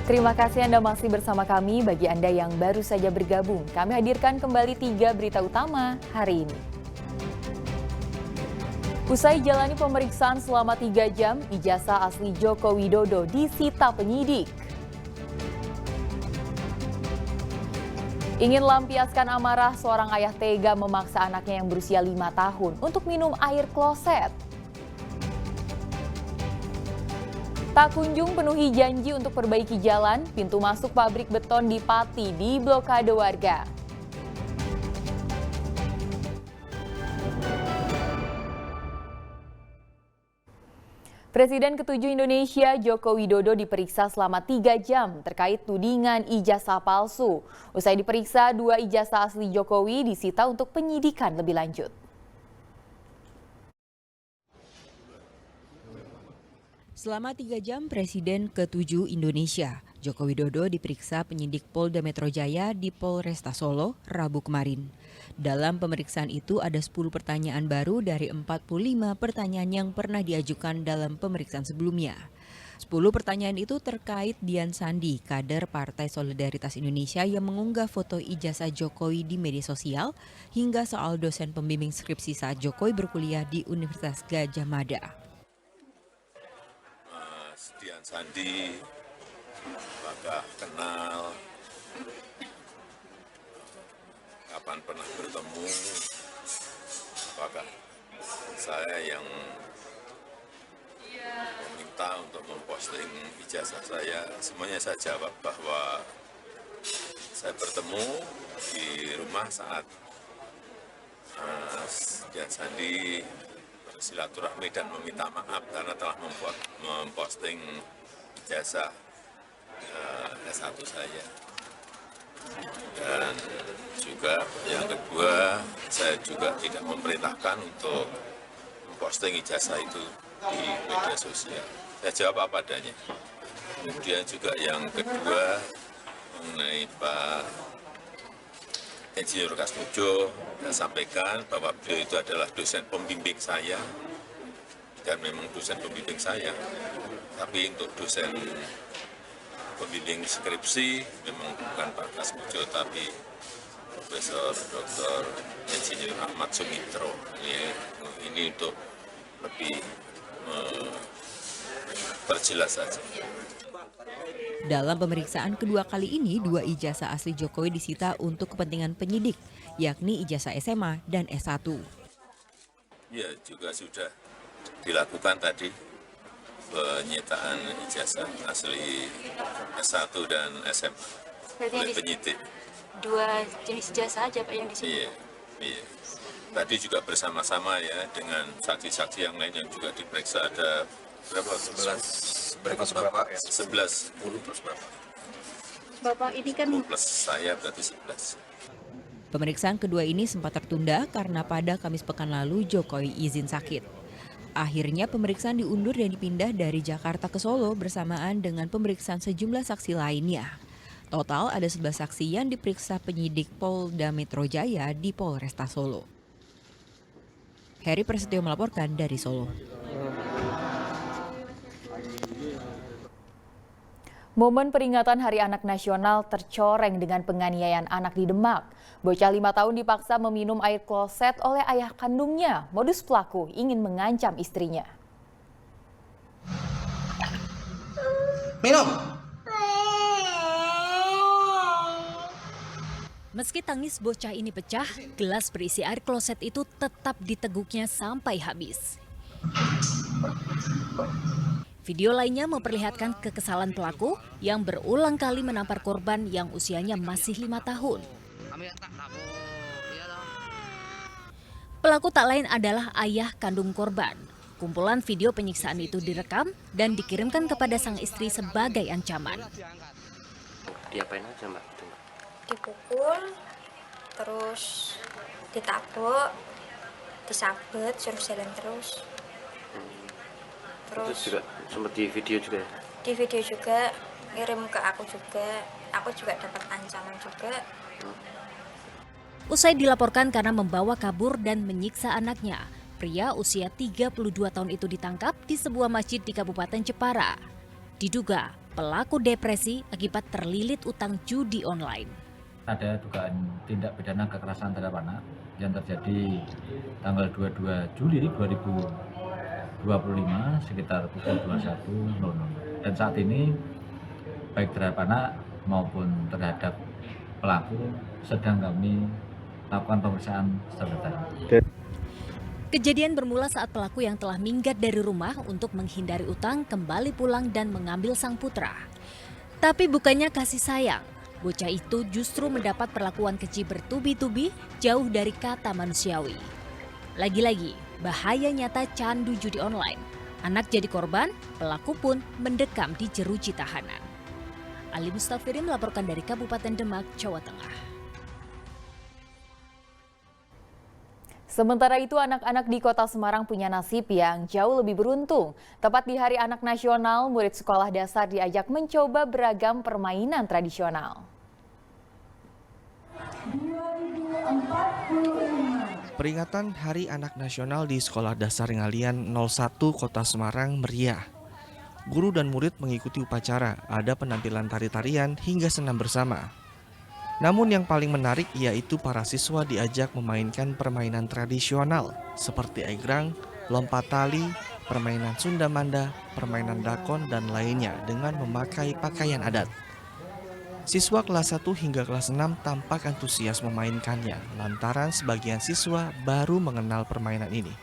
Terima kasih Anda masih bersama kami. Bagi Anda yang baru saja bergabung, kami hadirkan kembali 3 berita utama hari ini. Usai jalani pemeriksaan selama 3 jam, ijazah asli Joko Widodo disita penyidik. Ingin lampiaskan amarah, seorang ayah tega memaksa anaknya yang berusia 5 tahun untuk minum air kloset. Tak kunjung penuhi janji untuk perbaiki jalan, pintu masuk pabrik beton di Pati diblokade warga. Presiden ke-7 Indonesia Joko Widodo diperiksa selama 3 jam terkait tudingan ijazah palsu. Usai diperiksa, 2 ijazah asli Jokowi disita untuk penyidikan lebih lanjut. Selama 3 jam, Presiden ke-7 Indonesia, Joko Widodo diperiksa penyidik Polda Metro Jaya di Polresta Solo, Rabu kemarin. Dalam pemeriksaan itu ada 10 pertanyaan baru dari 45 pertanyaan yang pernah diajukan dalam pemeriksaan sebelumnya. 10 pertanyaan itu terkait Dian Sandi, kader Partai Solidaritas Indonesia yang mengunggah foto ijazah Jokowi di media sosial, hingga soal dosen pembimbing skripsi saat Jokowi berkuliah di Universitas Gadjah Mada. Dian Sandi, apakah kenal, kapan pernah bertemu, apakah saya yang meminta untuk memposting ijazah saya. Semuanya saya jawab bahwa saya bertemu di rumah saat Dian Sandi silaturahmi dan meminta maaf karena telah memposting ijazah S1 saya. Dan juga yang kedua, saya juga tidak memerintahkan untuk memposting ijazah itu di media sosial. Saya jawab apa adanya. Kemudian juga yang kedua mengenai Pak Insinyur Kasmujo, saya sampaikan bahwa beliau itu adalah dosen pembimbing saya, dan memang dosen pembimbing saya. Tapi untuk dosen pembimbing skripsi memang bukan Pak Kasmujo, tapi Profesor Dr. Insinyur Ahmad Sumitro. Ini untuk lebih perjelas saja. Dalam pemeriksaan kedua kali ini, 2 ijazah asli Jokowi disita untuk kepentingan penyidik, yakni ijazah SMA dan S1. Ya, juga sudah dilakukan tadi penyitaan ijazah asli S1 dan SMA oleh penyidik. 2 jenis ijazah aja Pak yang disini? Iya. Tadi juga bersama-sama ya dengan saksi-saksi yang lain yang juga diperiksa, ada berapa? 11 plus berapa? Bapak ini kan plus saya berarti 11. Pemeriksaan kedua ini sempat tertunda karena pada Kamis pekan lalu Jokowi izin sakit. Akhirnya pemeriksaan diundur dan dipindah dari Jakarta ke Solo bersamaan dengan pemeriksaan sejumlah saksi lainnya. Total ada 11 saksi yang diperiksa penyidik Polda Metro Jaya di Polresta Solo. Heri Prasetyo melaporkan dari Solo. Momen peringatan Hari Anak Nasional tercoreng dengan penganiayaan anak di Demak. Bocah 5 tahun dipaksa meminum air kloset oleh ayah kandungnya. Modus pelaku ingin mengancam istrinya. Minum! Meski tangis bocah ini pecah, gelas berisi air kloset itu tetap diteguknya sampai habis. Video lainnya memperlihatkan kekesalan pelaku yang berulang kali menampar korban yang usianya masih 5 tahun. Pelaku tak lain adalah ayah kandung korban. Kumpulan video penyiksaan itu direkam dan dikirimkan kepada sang istri sebagai ancaman. Diapain aja Mbak? dipukul, terus ditabok, disabet, suruh jalan terus. Terus juga sempat di video juga ya? Di video juga, ngirim ke aku juga dapat ancaman juga. Usai dilaporkan karena membawa kabur dan menyiksa anaknya, pria usia 32 tahun itu ditangkap di sebuah masjid di Kabupaten Jepara. Diduga pelaku depresi akibat terlilit utang judi online. Ada dugaan tindak pidana kekerasan terhadap anak yang terjadi tanggal 22 Juli 2025 sekitar pukul 21.00. Dan saat ini baik terhadap anak maupun terhadap pelaku sedang kami lakukan pemeriksaan sebentar. Kejadian bermula saat pelaku yang telah minggat dari rumah untuk menghindari utang kembali pulang dan mengambil sang putra. Tapi bukannya kasih sayang, bocah itu justru mendapat perlakuan keji bertubi-tubi jauh dari kata manusiawi. Lagi-lagi, bahaya nyata candu judi online. Anak jadi korban, pelaku pun mendekam di jeruji tahanan. Ali Mustafirin melaporkan dari Kabupaten Demak, Jawa Tengah. Sementara itu, anak-anak di Kota Semarang punya nasib yang jauh lebih beruntung. Tepat di Hari Anak Nasional, murid sekolah dasar diajak mencoba beragam permainan tradisional. Peringatan Hari Anak Nasional di Sekolah Dasar Ngalian 01 Kota Semarang meriah. Guru dan murid mengikuti upacara, ada penampilan tari-tarian hingga senam bersama. Namun yang paling menarik yaitu para siswa diajak memainkan permainan tradisional seperti egrang, lompat tali, permainan Sunda Manda, permainan dakon, dan lainnya dengan memakai pakaian adat. Siswa kelas 1 hingga kelas 6 tampak antusias memainkannya lantaran sebagian siswa baru mengenal permainan ini.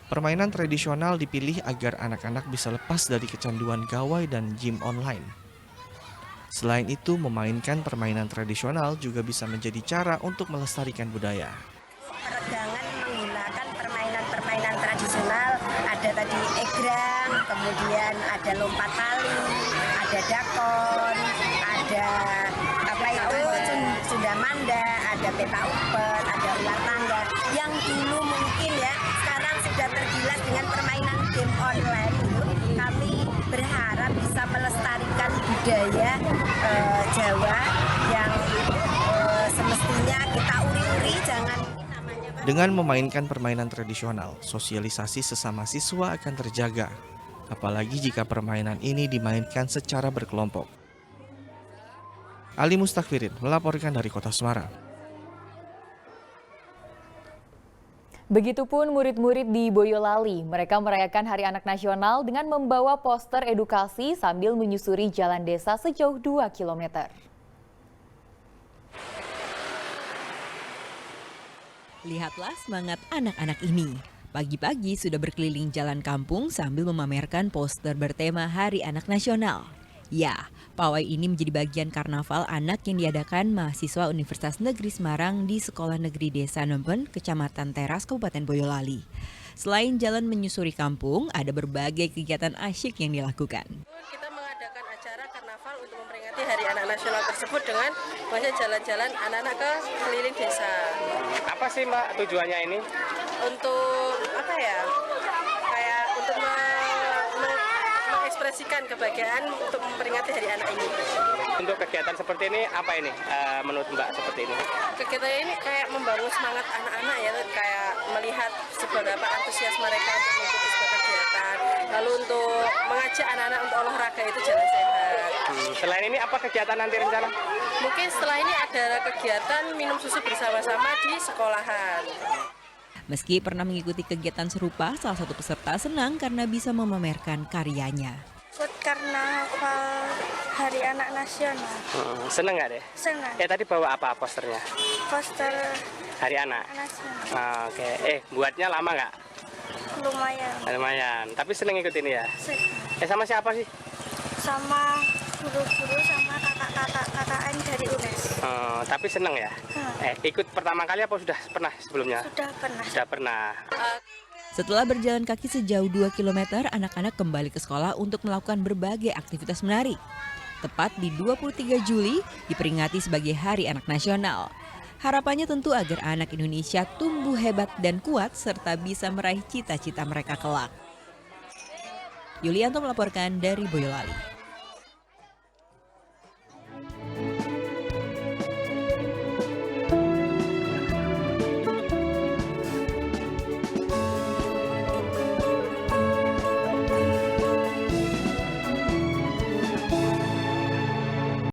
Permainan tradisional dipilih agar anak-anak bisa lepas dari kecanduan gawai dan game online. Selain itu, memainkan permainan tradisional juga bisa menjadi cara untuk melestarikan budaya. Peregangan menggunakan permainan tradisional, ada tadi egrang, kemudian ada lompat tali, ada dakon, ada apa itu Sunda Manda, ada peta umpet, ada ular tangga. Yang dulu mungkin ya, sekarang sudah tergilas dengan permainan game online itu. Kami berharap bisa melestarikan budaya Jawa yang semestinya kita uri-uri, jangan. Dengan memainkan permainan tradisional, sosialisasi sesama siswa akan terjaga. Apalagi jika permainan ini dimainkan secara berkelompok. Ali Mustafirin melaporkan dari Kota Semarang. Begitupun murid-murid di Boyolali, mereka merayakan Hari Anak Nasional dengan membawa poster edukasi sambil menyusuri jalan desa sejauh 2 km. Lihatlah semangat anak-anak ini. Pagi-pagi sudah berkeliling jalan kampung sambil memamerkan poster bertema Hari Anak Nasional. Ya, pawai ini menjadi bagian karnaval anak yang diadakan mahasiswa Universitas Negeri Semarang di Sekolah Negeri Desa Nempen, Kecamatan Teras, Kabupaten Boyolali. Selain jalan menyusuri kampung, ada berbagai kegiatan asyik yang dilakukan. Kita mengadakan acara karnaval untuk memperingati Hari Anak Nasional tersebut dengan banyak jalan-jalan anak-anak ke keliling desa. Apa sih Mbak tujuannya ini? Untuk apa ya? Kayak untuk mengekspresikan kebahagiaan untuk memperingati Hari Anak ini. Untuk kegiatan seperti ini apa ini menurut Mbak seperti ini? Kegiatan ini kayak membangun semangat anak-anak ya, kayak melihat seberapa antusias mereka untuk mengikuti sebuah kegiatan. Lalu untuk mengajak anak-anak untuk olahraga itu jalan sehat. Selain ini apa kegiatan nanti rencana? Mungkin setelah ini ada kegiatan minum susu bersama-sama di sekolahan. Meski pernah mengikuti kegiatan serupa, salah satu peserta senang karena bisa memamerkan karyanya. Ikut karnaval Hari Anak Nasional. Seneng nggak deh? Senang. Tadi bawa apa posternya? Poster Hari Anak. Nasional. Oke. Buatnya lama nggak? Lumayan. Lumayan. Tapi seneng ikut ini ya? Senang. Sama siapa sih? Sama guru-guru sama kakak-kakak dari UNES. Tapi seneng ya? Ikut pertama kali apa sudah pernah sebelumnya? Sudah pernah. Sudah pernah. Setelah berjalan kaki sejauh 2 km, anak-anak kembali ke sekolah untuk melakukan berbagai aktivitas menarik. Tepat di 23 Juli, diperingati sebagai Hari Anak Nasional. Harapannya tentu agar anak Indonesia tumbuh hebat dan kuat serta bisa meraih cita-cita mereka kelak. Yulianto melaporkan dari Boyolali.